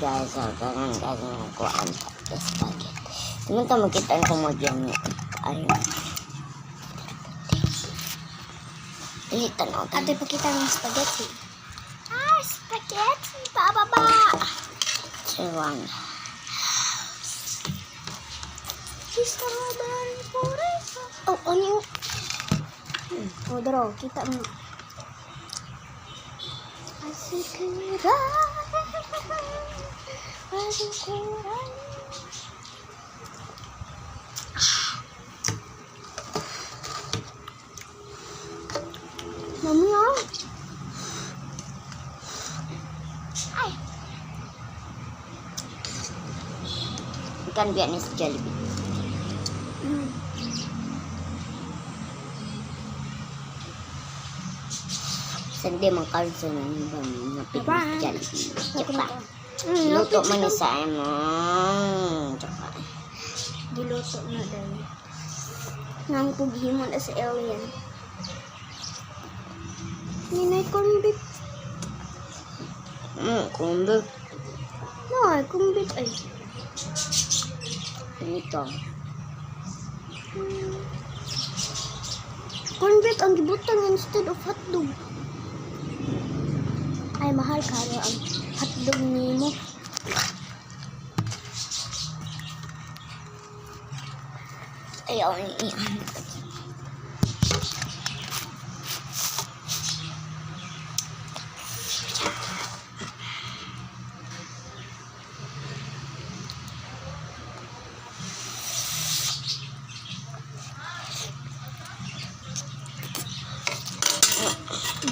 guys, so ganun guys, nakuha ang spaghetti. Tumunta makita kung magyami. Ayun. Dilitan ako. Ate, pakita ng spaghetti. Ah, spaghetti! Bababa! Siwang. Strawberry forever. Oh, ano yung... Oh, draw. Kita mo. Asikuran. Asikuran. Mamaya. Ay. Ikan Vietnamese Jollibee. Sandi mang kalso na mga Vietnamese Jollibee. Tsaka. Luto man sa mo. Tsaka. Diluto na dahil. Nang pughimo na sa alien. Ninay corn beef. Kumbe. No, corn beef ay. Ito. Corn beef ang gibutan instead of hotdog. Ay, mahal karo ang hotdog nimo. Ayaw iyan.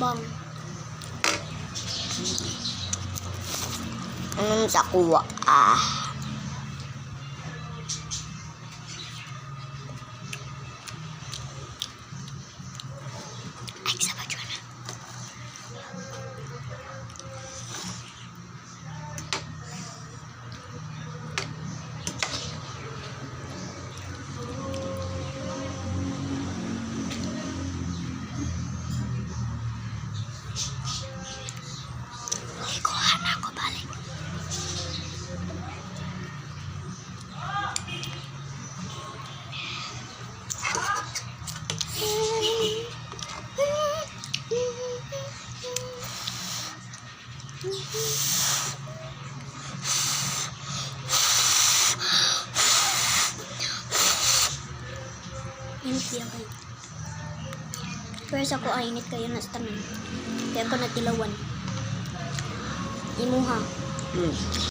Bang. Sa kuwa. Ay, sa ba dyan? Kuhan ako balik. Init yan kayo. Pero sa ko ay init kayo na sa tanan. Kaya ko natilawan. Imuha.